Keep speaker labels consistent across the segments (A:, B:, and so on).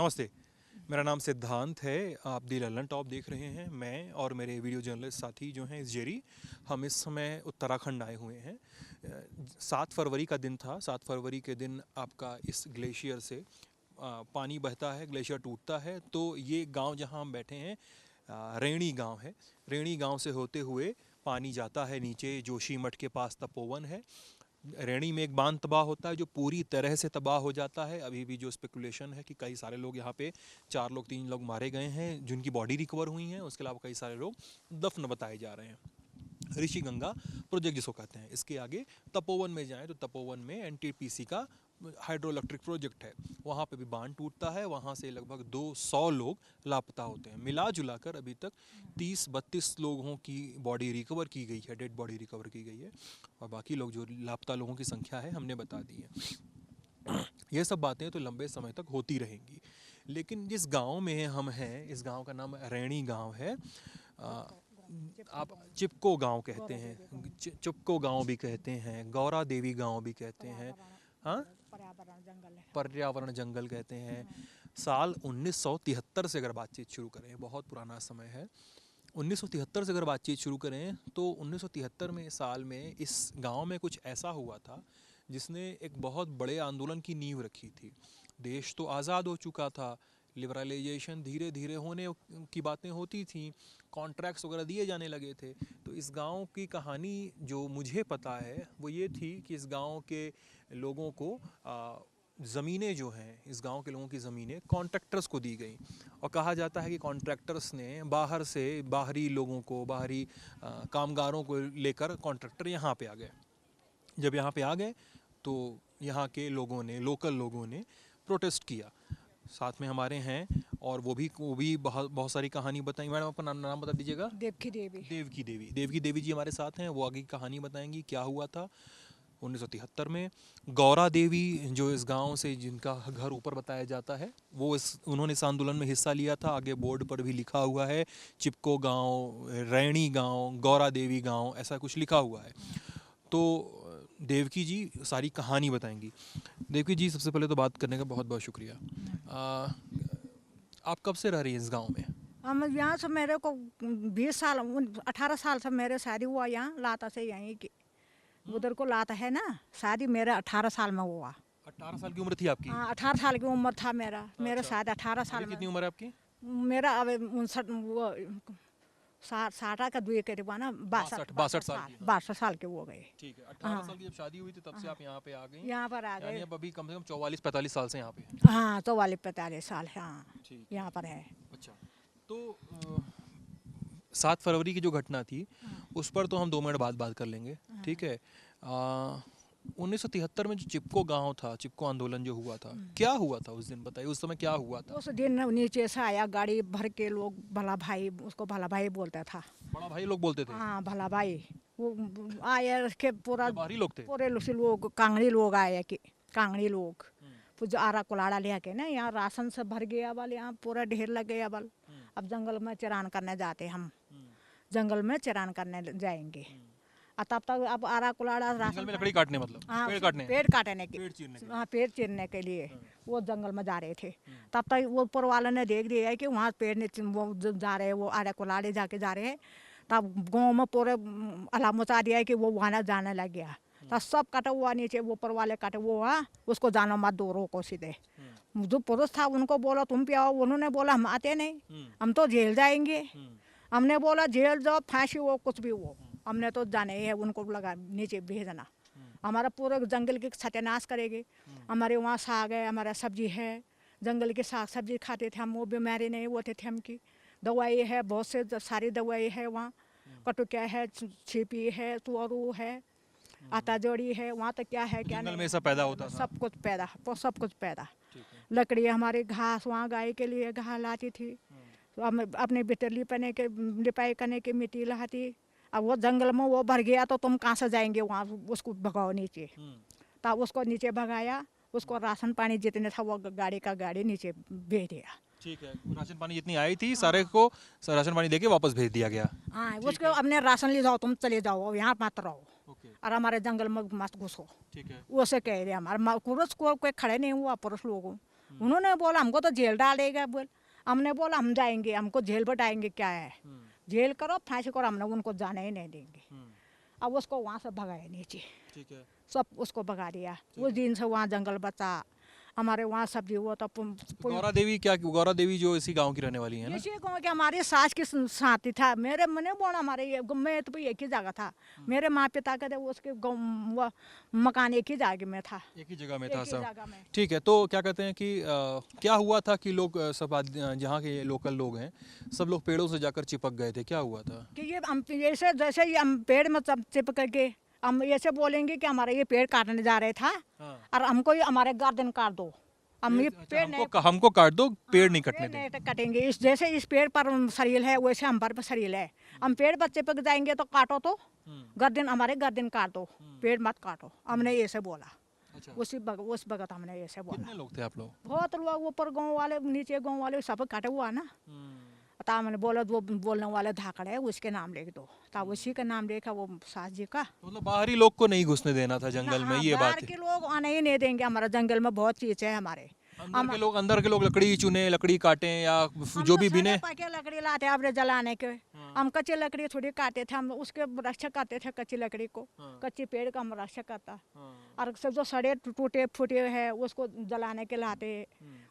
A: नमस्ते, मेरा नाम सिद्धांत है। आप दी ललन टॉप देख रहे हैं। मैं और मेरे वीडियो जर्नलिस्ट साथी जो हैं जेरी, हम इस समय उत्तराखंड आए हुए हैं। 7 फरवरी का दिन था। 7 फरवरी के दिन आपका इस ग्लेशियर से पानी बहता है, ग्लेशियर टूटता है। तो ये गांव जहां हम बैठे हैं रैणी गांव है। रैणी गांव से होते हुए पानी जाता है नीचे, जोशीमठ के पास तपोवन है। रैणी में एक बांध तबाह होता है जो पूरी तरह से तबाह हो जाता है। अभी भी जो स्पेकुलेशन है कि कई सारे लोग यहाँ पे 4 लोग 3 लोग मारे गए हैं जिनकी बॉडी रिकवर हुई हैं। उसके अलावा कई सारे लोग दफन बताए जा रहे हैं। ऋषि गंगा प्रोजेक्ट जिसको कहते हैं। इसके आगे तपोवन में जाएं तो तपोवन में एनटीपीसी का हाइड्रो इलेक्ट्रिक प्रोजेक्ट है। वहाँ पे भी बांध टूटता है। वहाँ से लगभग 200 लोग लापता होते हैं। मिला जुला कर अभी तक 30-32 लोगों की बॉडी रिकवर की गई है, डेड बॉडी रिकवर की गई है। और बाकी लोग जो लापता लोगों की संख्या है हमने बता दी है। ये सब बातें तो लंबे समय तक होती रहेंगी। लेकिन जिस गांव में हम हैं, इस गांव का नाम रैणी गांव है। आप चिपको गांव कहते हैं, चिपको गांव भी कहते हैं, गौरा देवी गांव भी कहते हैं। हाँ, पर्यावरण जंगल कहते हैं। साल 1973 से अगर बातचीत शुरू करें, बहुत पुराना समय है। 1973 से अगर बातचीत शुरू करें तो 1973 में साल में इस गांव में कुछ ऐसा हुआ था जिसने एक बहुत बड़े आंदोलन की नींव रखी थी। देश तो आज़ाद हो चुका था, लिबरलाइजेशन धीरे धीरे होने की बातें होती थी, कॉन्ट्रैक्ट्स वगैरह दिए जाने लगे थे। तो इस गांव की कहानी जो मुझे पता है वो ये थी कि इस गांव के लोगों को ज़मीनें जो हैं, इस गांव के लोगों की ज़मीनें कॉन्ट्रैक्टर्स को दी गई। और कहा जाता है कि कॉन्ट्रैक्टर्स ने बाहर से बाहरी लोगों को, बाहरी कामगारों को लेकर कॉन्ट्रैक्टर यहाँ पे आ गए। जब यहाँ पे आ गए तो यहाँ के लोगों ने, लोकल लोगों ने प्रोटेस्ट किया। साथ में हमारे हैं और वो भी बहुत सारी कहानी बताएंगी। मैडम अपना नाम बता दीजिएगा।
B: देवकी
A: देवी जी हमारे साथ हैं। वो आगे की कहानी बताएंगी क्या हुआ था 1973 में। गौरा देवी जो इस गांव से, जिनका घर ऊपर बताया जाता है, वो उन्होंने इस आंदोलन में हिस्सा लिया था। आगे बोर्ड पर भी लिखा हुआ है चिपको गांव, रैणी गांव, गौरा देवी गांव, ऐसा कुछ लिखा हुआ है। तो देवकी जी सारी कहानी बताएंगी। देवकी जी, सबसे पहले तो बात करने का बहुत बहुत शुक्रिया। आप कब से रह रही हैं इस गांव में?
B: हम यहाँ से, मेरे को 20 साल 18 साल से मेरे शादी हुआ यहाँ लाता से। यहीं की उधर को लाता है ना, शादी मेरे 18 साल में हुआ।
A: 18 साल की उम्र थी आपकी?
B: हाँ, 18 साल की उम्र था मेरा। मेरा शादी 18 साल में।
A: कितनी उम्र है आपकी?
B: मेरा अब 59 वो 60 का दुए करीब ना, 62 साल के हो गए।
A: ठीक है। 18 साल की जब शादी हुई थी तब से आप यहाँ पे आ गई?
B: यहाँ पर आ गए।
A: अब अभी कम से कम 44-45 साल से यहाँ पे?
B: हाँ, 44-45 साल है। हाँ, यहाँ पर है।
A: अच्छा, तो 7 फरवरी की जो घटना थी उस पर तो हम 2 मिनट बाद बात कर लेंगे, ठीक है। 1973 में जो चिपको गांव था, चिपको आंदोलन जो हुआ था, क्या हुआ था उस दिन? बताइए, उस समय क्या हुआ था?
B: उस दिन नीचे से आया गाड़ी भर के लोग, भला भाई, उसको भला भाई बोलता था।
A: बड़ा भाई लोग बोलते थे?
B: हाँ, भला भाई। वो आए के पूरा
A: बाहरी लोग थे?
B: पूरे लोग कांगड़ी लोग आए कि कांगड़ी लोग जो आरा कुलाड़ा ले के ना, यहाँ राशन से भर गया बल, यहाँ पूरा ढेर लग गया बल। अब जंगल में चरान करने जाते हम, जंगल में चरान करने जाएंगे। तब तक अब आरा कुलाड़ा राशन
A: में लकड़ी काटने, मतलब
B: हाँ, पेड़ काटने के, हाँ, पेड़ चीरने के लिए वो जंगल में जा रहे थे। तब तक वो ऊपर वाले ने देख दिया है कि वहाँ पेड़ ने वो जा रहे हैं, वो आरा कुलाड़े जाके जा रहे हैं। तब गाँव में पूरे अला मचा दिया है कि वो वहाँ जाने लग गया। तब सब कटा हुआ नीचे, वो ऊपर वाले कटे वो हुआ, उसको जानो मत दो, रोको सीधे। जो पुरुष था उनको बोला तुम पे आओ, उन्होंने बोला हम आते नहीं, हम तो जेल जाएंगे। हमने बोला जेल जाओ, फांसी हो, कुछ भी हो, हमने तो जाने है, उनको लगा नीचे भेजना। हमारा पूरे जंगल की सत्यानाश करेंगे। हमारे वहाँ साग है, हमारा सब्जी है, जंगल के साग सब्जी खाते थे हम। वो बीमारी नहीं होते थे हमकी। दवाई है, बहुत से सारी दवाई है वहाँ। कटुक्या है, छिपी है, तुअरू है, आटा जोड़ी है। वहाँ तो क्या है क्या नहीं,
A: में सब पैदा होता था?
B: सब कुछ पैदा, सब कुछ पैदा। लकड़ी हमारी, घास वहाँ गाय के लिए घास लाती थी। तो अपने बिटली पने के लिपाई करने की मिट्टी लाती। अब वो जंगल में वो भर गया तो तुम कहाँ से जाएंगे वहाँ, उसको भगाओ नीचे। तब उसको नीचे भगाया, उसको राशन पानी जितने था वो गाड़ी नीचे भेज दिया।
A: ठीक है, राशन पानी जितनी आई थी सारे को राशन पानी देके वापस भेज दिया गया।
B: हाँ, उसको अपने राशन ले जाओ, तुम चले जाओ, यहाँ मत रहो और हमारे जंगल में मत घुसो।
A: ठीक है,
B: वो से कह रहे हमारे पुरुष को कोई खड़े नहीं हुआ, पुरुष लोगों उन्होंने बोला हमको तो जेल डालेगा बोल। हमने बोला हम जाएंगे, हमको जेल बताएंगे क्या है, जेल करो फांसी करो, हमने उनको जाने ही नहीं देंगे। अब उसको वहाँ से भगाया नीचे,
A: ठीक है।
B: सब उसको भगा दिया। उस दिन से वहाँ जंगल बचा, हमारे वहाँ सब्जी हुआ तो
A: गौरा देवी क्या, गौरा देवी जो इसी गांव की रहने वाली है ना?
B: इसी गाँव के हमारी सास की साथी था। मेरे मैंने बोला हमारे ये मैं तो एक ही जगह था, मेरे माँ पिता का उसके मकान एक ही जगह में था,
A: एक ही जगह में
B: एक
A: था
B: ही
A: सब।
B: जगह में।
A: ठीक है, तो क्या कहते हैं कि क्या हुआ था कि लोग सब जहाँ के लोकल लोग हैं सब लोग पेड़ों से जाकर चिपक गए थे, क्या हुआ था?
B: कि ये हम ऐसे जैसे ही हम पेड़ में चिपक के हम ऐसे बोलेंगे कि हमारे ये पेड़ काटने जा रहे था, और हमको ये हमारे गर्दन काट दो, हम ये पेड़ नहीं
A: हमको काट दो, पेड़ नहीं कटने
B: पेड़
A: देंगे।
B: नहीं कटेंगे। इस जैसे इस पेड़ पर शरीर है वैसे हम पर शरीर है, हम पेड़ पर चिपक जाएंगे तो काटो तो गर्दन, हमारे गर्दन काट दो, पेड़ मत काटो, हमने ऐसे बोला।
A: अच्छा,
B: उस वक्त हमने ऐसे बोला।
A: कितने लोग थे आप लोग?
B: बहुत लोग, ऊपर गाँव वाले नीचे गाँव वाले सब काटे हुआ ना। तब मैंने बोला वो बोलने वाले धाकड़ है उसके नाम लिख दो, तब उसी का नाम लिखा, वो सास जी का।
A: मतलब बाहरी लोग को नहीं घुसने देना था जंगल में, ये बात
B: बाहर
A: है।
B: के लोग आने ही नहीं देंगे, हमारा जंगल में बहुत चीज है हमारे।
A: अंदर के लोग लकड़ी चुने, लकड़ी काटे या जो भी बिने।
B: पके लकड़ी लाते अपने जलाने के, हम कच्ची लकड़ी थोड़ी काटे थे, हम उसके रक्षा करते थे कच्ची लकड़ी को, कच्ची पेड़ का हम रक्षा करता। और सब जो सड़े टूटे फूटे हैं उसको जलाने के लाते,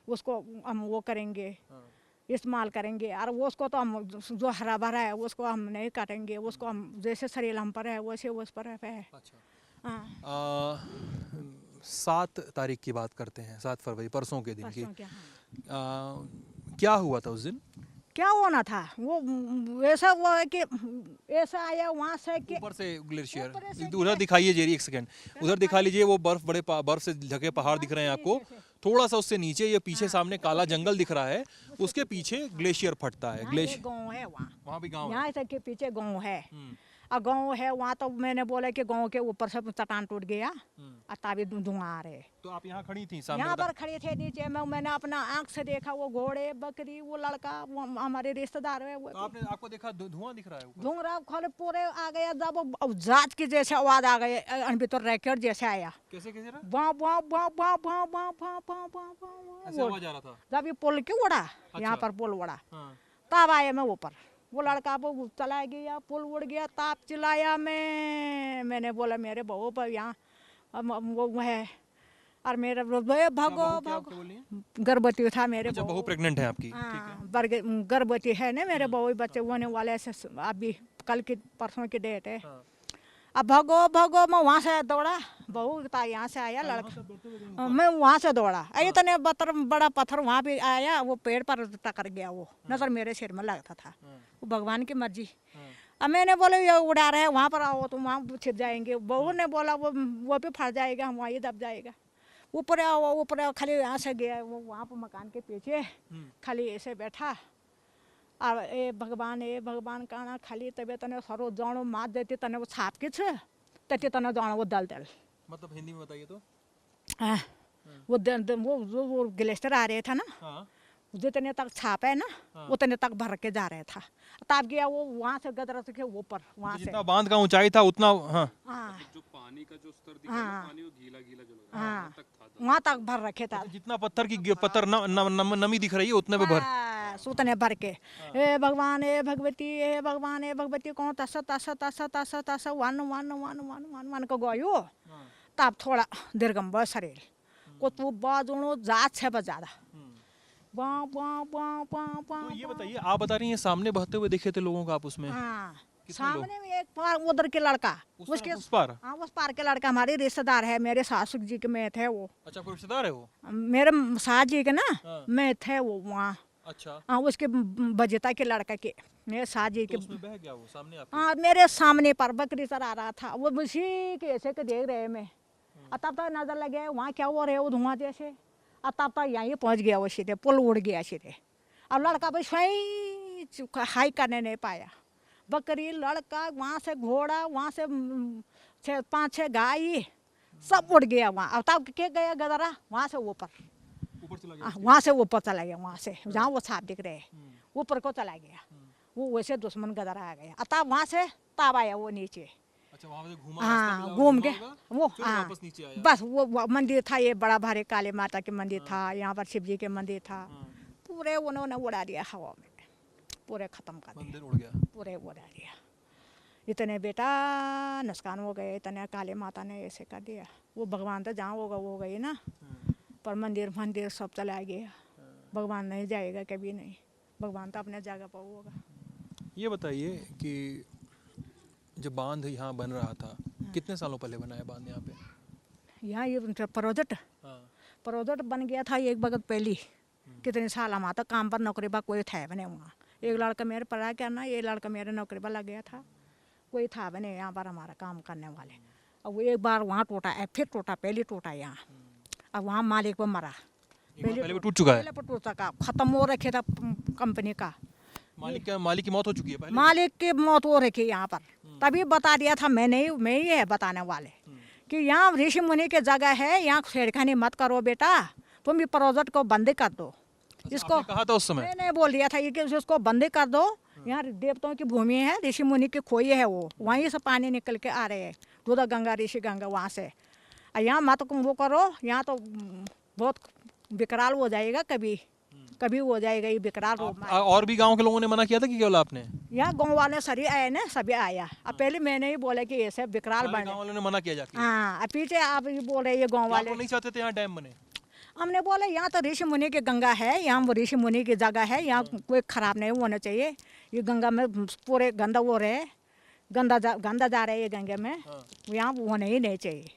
B: उसको हम वो करेंगे, इस्तेमाल करेंगे। और वो उसको तो हम जो हरा भरा है उसको हम नहीं काटेंगे, उसको हम जैसे शरीर हम पर है वैसे उस पर है। हाँ।
A: 7 तारीख की बात करते हैं, 7 फरवरी, परसों के दिन की।
B: परसों के, हाँ।
A: क्या हुआ था उस दिन?
B: क्या होना था वो ऐसा हुआ है कि ऐसा आया वहाँ से कि
A: ऊपर से ग्लेशियर,
B: ऊपर से
A: उधर दिखाइए जेरी, एक सेकंड उधर दिखा लीजिए, वो बर्फ, बड़े बर्फ से ढके पहाड़ दिख रहे हैं आपको। थोड़ा सा उससे नीचे ये पीछे सामने काला जंगल दिख रहा है, उसके पीछे ग्लेशियर फटता है। ग्लेशियर
B: गाँव है
A: वहाँ भी गाँव है।
B: यहाँ से के पीछे गाँव है, और गाँव है वहाँ। तो मैंने बोला कि गाँव के ऊपर से चट्टान टूट गया और तभी धुआं आ रहे।
A: तो आप यहाँ खड़ी थी सामने?
B: यहाँ पर खड़े थे नीचे में, मैंने अपना आँख से देखा वो घोड़े बकरी, वो लड़का, वो हमारे रिश्तेदार है वो।
A: तो आपको देखा धुआं दिख रहा है ऊपर?
B: धुआं खोले पूरे आ गया, जब जात की जैसे आवाज आ गई, भीतर रैकेट जैसे आया,
A: कैसे कैसे रहा?
B: वाँ वाँ वाँ वाँ वाँ वाँ वाँ वाँ वाँ वाँ
A: ऐसे आवाज आ रहा था?
B: जब ये पुल क्यों उड़ा, यहाँ पर पुल उड़ा, तब आया मैं ऊपर। वो लड़का वो चला गया, पुल उड़ गया, ताप चिल्लाया। मैंने बोला मेरे बहू पर यहाँ वो है, और मेरे भगो गर्भवती था मेरे
A: बहू प्रेग्नेंट है आपकी?
B: गर्भवती है ना मेरे बहू, बच्चे होने वाले ऐसे अभी कल की परसों की डेट है। अब भगो मैं वहाँ से दौड़ा, बहू था यहाँ से आया लड़का, मैं वहाँ से दौड़ा, इतने बड़ा पत्थर वहाँ भी आया, वो पेड़ पर टकर गया, वो नजर मेरे सिर में लगता था। वो भगवान की मर्जी। अब मैंने बोला ये उड़ा रहे वहाँ पर आओ तो वहाँ छिप जाएंगे। बहू ने बोला वो भी फट जाएगा, हम वहीं दब जाएगा। ऊपर आओ खाली यहाँ से गया, वो वहाँ पर मकान के पीछे खाली ऐसे बैठा, और ए भगवान कहना खाली तबे तने सरो जानो मात देती तने वो छाप के तते तने जानो वो दल
A: मतलब हिंदी में बताइए तो।
B: वो ग्लेशियर आ रहे था ना, जितने तक छाप है ना उतने तक भर के जा रहा था, तब गया वो वहाँ से गदरा के ऊपर, वहाँ से
A: जितना बांध का ऊंचाई था उतना।
C: जो पानी का जो स्तर दिख रहा है, पानी वो गीला गीला जो लग रहा है, वहाँ तक था।
B: वहाँ तक भर रखे था,
A: जितना पत्थर नमी दिख रही है उतने पे भर
B: उतने भर के। ए भगवान ए भगवती, ए भगवान ए भगवती कौन तस तस तस तस तस one one one one one one को गयो। तब थोड़ा दीर्घम शरीर को तू बाजुणो जात है बस ज्यादा।
A: तो ये बताइए, आप बता रही हैं सामने बहते हुए देखे थे लोगों को आप उसमें?
B: हाँ, सामने में एक पार उधर के लड़का, उसके
A: उस पार?
B: हाँ उस पार के लड़का हमारे रिश्तेदार है, मेरे सासू जी के में थे वो।
A: अच्छा, कोई रिश्तेदार है वो?
B: मेरे सास जी के ना में थे वो वहाँ।
A: अच्छा,
B: हाँ उसके बजता के लड़का के, मेरे सास जी के।
A: उसमें बह गया वो सामने आपके?
B: हाँ मेरे सामने पर बकरी चरा रहा था, वो उसी के ऐसे के देख रहे मैं। और तब तक नजर लगे वहाँ क्या हो रहे वो धुआं जैसे, और तब तक यहीं पहुँच गया वो सीधे, पुल उड़ गया सीधे। और लड़का भाई स्वयं हाई करने नहीं पाया, बकरी लड़का वहाँ से घोड़ा, वहाँ से 5-6 गाय सब उड़ गया वहाँ। और तब क्या गया गदरा वहाँ से ऊपर
A: चला गया?
B: वहाँ से ऊपर चला गया, वहाँ से जहाँ वो छाप दिख रहे ऊपर को चला गया वो, वैसे दुश्मन गदरा आ गया। और तब वहाँ से तब आया वो नीचे,
A: अच्छा, वहाँ से घूमा,
B: हाँ
A: रास्ता मिला,
B: घूम
A: घूमा
B: के
A: होगा,
B: वो
A: फिर
B: हाँ
A: वापस नीचे आया।
B: बस वो मंदिर था, ये बड़ा भारी काली माता के मंदिर था, यहाँ पर शिव जी के मंदिर था, पूरे उन्होंने उड़ा दिया हवा में, पूरे ख़त्म कर दिया,
A: मंदिर उड़ गया।
B: पूरे उड़ा दिया। इतने बेटा नुकसान हो गए, इतने काली माता ने ऐसे कर दिया। वो भगवान तो जहाँ होगा वो गई ना, पर मंदिर मंदिर सब चला गया। भगवान नहीं जाएगा कभी नहीं, भगवान तो अपने जगह पर होगा।
A: ये बताइए कि जब बांध यहाँ बन रहा था, कितने सालों पहले बना है बांध यहाँ पे?
B: यहाँ ये प्रोजेक्ट
A: हाँ,
B: प्रोजेक्ट बन गया था एक वक्त पहले, कितने साल हम आता काम पर नौकरी पर कोई था बने वहाँ। एक लड़का मेरे पढ़ाई करना, ये लड़का मेरे नौकरी पर लग गया था, कोई था बने यहाँ पर हमारा काम करने वाले। अब वो एक बार वहाँ टूटा, फिर टूटा, पहले टूटा यहाँ, अब वहाँ मालिक वो मरा,
A: पहले भी टूट चुका है।
B: पहले पर टूटा का ख़त्म हो रखे था कंपनी का,
A: मालिक की मौत हो चुकी है पहले।
B: मालिक की मौत हो रखी यहाँ पर। तभी बता दिया था मैं ही है बताने वाले कि यहाँ ऋषि मुनि की जगह है, यहाँ छेड़खानी मत करो बेटा, तुम भी प्रोजेक्ट को बंद कर दो। इसको
A: आपने कहा था उस समय?
B: मैंने बोल दिया था ये कि इसको बंद कर दो, यहाँ देवताओं की भूमि है, ऋषि मुनि की खोई है, वो वहीं से पानी निकल के आ रहे हैं, दूधा गंगा ऋषि गंगा वहाँ से। यहाँ मत वो करो, यहाँ तो बहुत विकराल हो जाएगा, कभी कभी हो जाएगा ये विकराल रूप में।
A: और भी गांव के लोगों ने मना किया था कि केवल आपने?
B: यहाँ गाँव वाले सभी आए ना, सभी आया। अब पहले मैंने ही बोला कि ऐसे विकराल बने,
A: गांव वालों ने मना किया जाके?
B: हाँ। अब पीछे आप ये बोल रहे ये गाँव
A: आप
B: वाले
A: लोग नहीं चाहते थे यहाँ डैम बने?
B: हमने बोला यहाँ तो ऋषि मुनि की गंगा है, यहाँ वो ऋषि मुनि की जगह है, यहाँ कोई खराब नहीं होना चाहिए। ये गंगा में पूरे गंदा हो रहे, गंदा जा रहे है ये गंगा में, यहाँ होने ही नहीं चाहिए।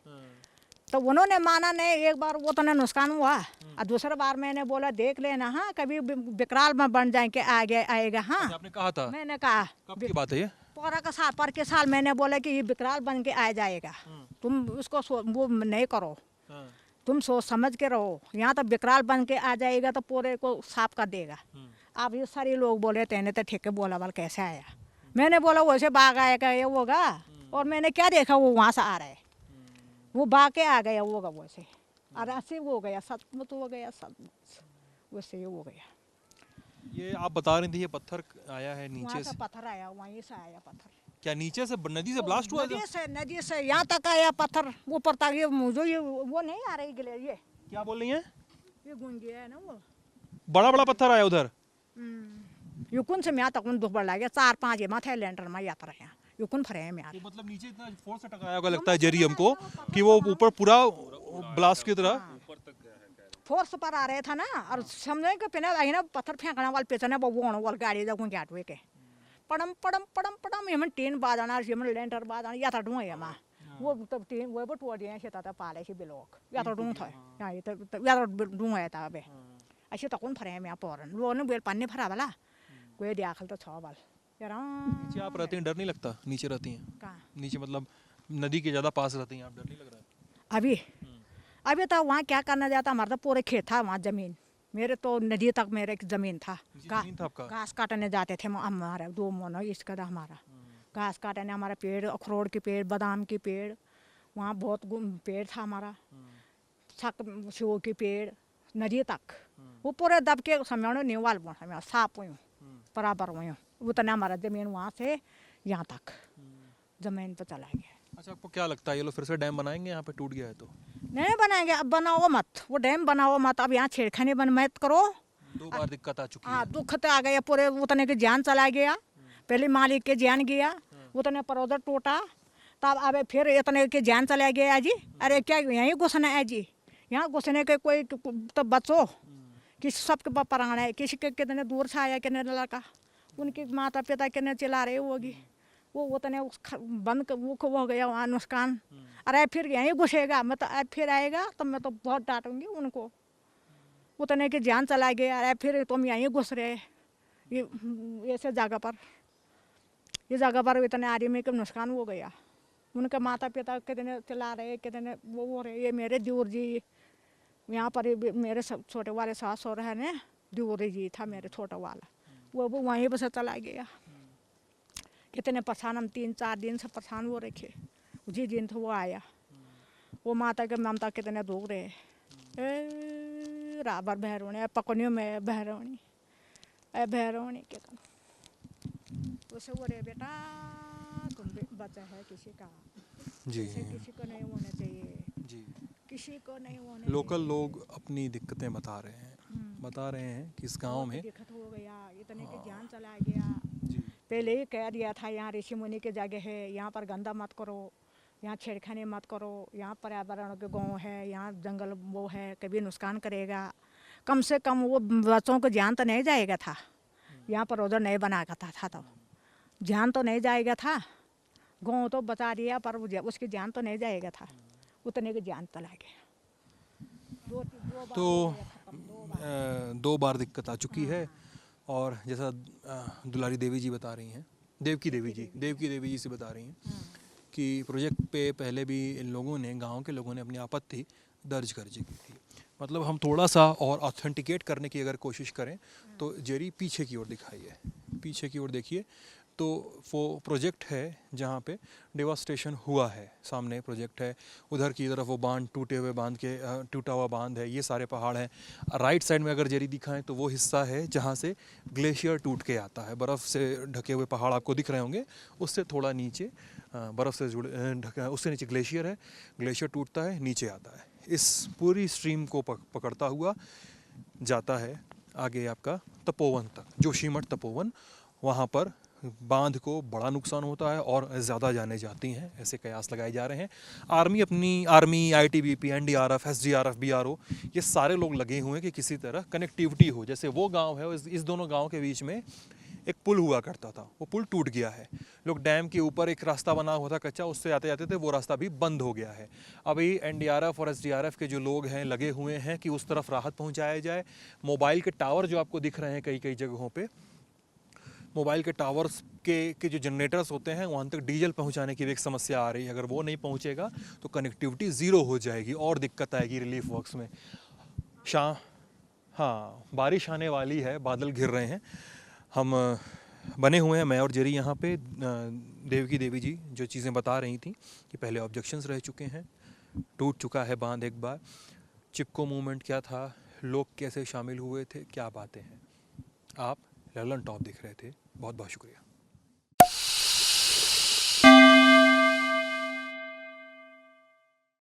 B: तो उन्होंने माना नहीं, एक बार वो तो नुकसान हुआ, और दूसरा बार मैंने बोला देख लेना, हाँ कभी विकराल में बन जाएंगे आगे आएगा। हाँ
A: आपने कहा था?
B: मैंने कहा
A: कब की बात है ये?
B: पर के साल मैंने बोला कि ये विकराल बन के आ जाएगा, तुम उसको वो नहीं करो, तुम सोच समझ के रहो, यहाँ तो विकराल बन के आ जाएगा तो पूरे को साफ कर देगा। अब ये सारे लोग बोले तेने तो ठीक है बोला, वाल कैसे आया? मैंने बोला वैसे बाघ आएगा ये होगा, और मैंने क्या देखा वो वहाँ से आ रहा है, वो बाघ के आ गया होगा वैसे, और ऐसे हो गया, सचमुच हो गया, सचमुच वैसे ही हो गया।
A: ये आप बता रही थी ये पत्थर आया है नीचे
B: वहाँ
A: से?
B: से पत्थर आया, वहीं से आया पत्थर।
A: क्या नीचे से नदी से ब्लास्ट हुआ था?
B: नदी से यहाँ तक आया पत्थर, ऊपर तक। ये जो ये वो नहीं आ रही गिले, ये
A: क्या बोल रही हैं?
B: ये गुन गया है ना वो,
A: बड़ा बड़ा पत्थर आया उधर?
B: ये कौन से मैं तक उन दुख बढ़ गया, 4-5 ये माथे लैंडर में यात्रा है, ये कौन फरे है यार।
A: तो मतलब नीचे इतना फोर्स से टकराया होगा लगता है जेरी हमको, कि वो ऊपर पूरा ब्लास्ट की तरह
B: फोर्स पर आ रहे था ना, और समझे कि पिना आई ना पत्थर फेंकने वाले पेचने वो वाल गाड़ी जब कोई गाट हुए के पड़म पड़म पड़म पड़म ये टीन बाजाना ये लेंटर बाजाना या था ढूंढ है वो तब टीन वो टूट दिए से था पाले से बिलोक या तो ढूंढ था या ये तो या तो ढूंढ है था अबे ऐसे तो कौन फरे मैं पोरन वो ने बेल पानी भरा वाला कोई दियाखल तो छ बाल यार।
A: नीचे आप रहती हैं, डर नहीं लगता? नीचे रहती हैं?
B: कहाँ
A: नीचे मतलब नदी के ज़्यादा पास रहती हैं आप, डर नहीं लग रहा है?
B: अभी तो वहाँ क्या करना जाता, हमारा तो पूरे खेत था वहाँ, जमीन मेरे तो नदी तक मेरे एक जमीन था।
A: जमीन था आपका?
B: घास काटने जाते थे हमारे 2 मोनो इसका था हमारा, घास काटने हमारा पेड़, अखरोट के पेड़, बादाम के पेड़, वहाँ बहुत पेड़ था हमारा, सेव के पेड़, नदी तक वो पूरे दब के समय निवाल समय साफ हुई बराबर हुई, उतना हमारा ज़मीन वहाँ से यहाँ तक ज़मीन पर चला गया।
A: अच्छा, आपको क्या लगता है ये लोग फिर से डैम बनाएंगे यहाँ पे टूट गया है तो?
B: नहीं बनाएंगे, अब बनाओ मत, वो डैम बनाओ मत, अब यहाँ छेड़खानी मत करो।
A: 2 बार दिक्कत आ चुकी है।
B: हाँ दुख तो आ गया, पूरे उतने की जान चला गया, पहले मालिक के जान गया, उतने प्रोजेक्ट टूटा, तब अब फिर इतने की जान चला गया जी। अरे क्या यहीं घुसना है जी, यहाँ घुसने के कोई तो बचो, किसी सबके पराना है, किसी के कितने दूर से आया कितने लड़का, उनके माता पिता कितने चिल्ला रहे होगी, वो उतने बंद वो हो गया वहाँ नुकसान। अरे फिर यहीं घुसेगा, मैं तो फिर आएगा तो मैं तो बहुत डांटूंगी उनको, उतने की जान चला गया। अरे फिर तुम यहीं घुस रहे ये ऐसे जगह पर, ये जगह पर इतने आदमी का नुकसान हो गया, उनके माता पिता कितने चिल्ला रहे, कितने वो हो रहे। ये मेरे देवर जी यहाँ पर मेरे छोटे वाले सास हो रहे हैं, देवर जी था मेरे छोटा वाला, वो वहीं पर से चला गया। कितने परेशान, हम 3-4 दिन से परेशान हो रखे, जिस दिन तो वो आया, वो माता के ममता कितने दूर रहे। राबर भैरवणी पकड़ियों में भैरवणी भैरवणी के उसे वो रे बेटा तुम बचा है किसी का,
A: जी
B: किसी को नहीं होना चाहिए,
A: जी।
B: किसी को नहीं होना
A: लोकल लोग अपनी दिक्कतें बता रहे हैं कि इस गांव में
B: दिक्कत हो गया, इतने की जान चला गया।
A: जी
B: पहले ही कह दिया था यहाँ ऋषि मुनि की जगह है, यहाँ पर गंदा मत करो, यहाँ छेड़खानी मत करो, यहाँ पर्यावरण के गाँव है, यहाँ जंगल वो है, कभी नुकसान करेगा। कम से कम वो बच्चों को जान तो नहीं जाएगा था, यहाँ पर उधर नहीं बनाया था तो जान तो नहीं जाएगा था। गाँव तो बचा दिया पर उसकी जान तो नहीं जाएगा था, उतने की जान चला गया।
A: तो 2 बार दिक्कत आ चुकी है। और जैसा दुलारी देवी जी बता रही हैं, देवकी देवी जी से बता रही हैं कि प्रोजेक्ट पे पहले भी इन लोगों ने, गांव के लोगों ने अपनी आपत्ति दर्ज कर की थी। मतलब हम थोड़ा सा और ऑथेंटिकेट करने की अगर कोशिश करें तो जेरी पीछे की ओर दिखाइए, पीछे की ओर देखिए, तो वो प्रोजेक्ट है जहाँ पे डेवास्टेशन हुआ है। सामने प्रोजेक्ट है, उधर की तरफ वो बांध, टूटा हुआ बांध है, ये सारे पहाड़ हैं। राइट साइड में अगर जेरी दिखाएं तो वो हिस्सा है जहाँ से ग्लेशियर टूट के आता है, बर्फ़ से ढके हुए पहाड़ आपको दिख रहे होंगे, उससे थोड़ा नीचे बर्फ़ से ढका, उससे नीचे ग्लेशियर है, ग्लेशियर टूटता है, नीचे आता है, इस पूरी स्ट्रीम को पकड़ता हुआ जाता है आगे आपका तपोवन तक, जोशीमठ तपोवन। वहाँ पर बांध को बड़ा नुकसान होता है और ज़्यादा जाने जाती हैं, ऐसे कयास लगाए जा रहे हैं। Army, ITBP, NDRF, SDRF, BRO, ये सारे लोग लगे हुए हैं कि किसी तरह कनेक्टिविटी हो। जैसे वो गांव है, इस दोनों गांव के बीच में एक पुल हुआ करता था, वो पुल टूट गया है। लोग डैम के ऊपर एक रास्ता बना हुआ था कच्चा, उससे आते जाते थे, वो रास्ता भी बंद हो गया है। अभी एनडीआरएफ और एसडीआरएफ के जो लोग हैं लगे हुए हैं कि उस तरफ राहत पहुंचाया जाए। मोबाइल के टावर जो आपको दिख रहे हैं कई जगहों पे, मोबाइल के टावर्स के जो जनरेटर्स होते हैं वहाँ तक डीजल पहुँचाने की भी एक समस्या आ रही है। अगर वो नहीं पहुँचेगा तो कनेक्टिविटी ज़ीरो हो जाएगी और दिक्कत आएगी रिलीफ वर्क्स में। हाँ, बारिश आने वाली है, बादल घिर रहे हैं। हम बने हुए हैं, मैं और जेरी यहाँ पे। देवकी देवी जी जो चीज़ें बता रही थी कि पहले ऑब्जेक्शंस रह चुके हैं, टूट चुका है बांध एक बार, चिपको मूवमेंट क्या था, लोग कैसे शामिल हुए थे, क्या बातें हैं। आप ललन टॉप देख रहे थे, बहुत बहुत शुक्रिया।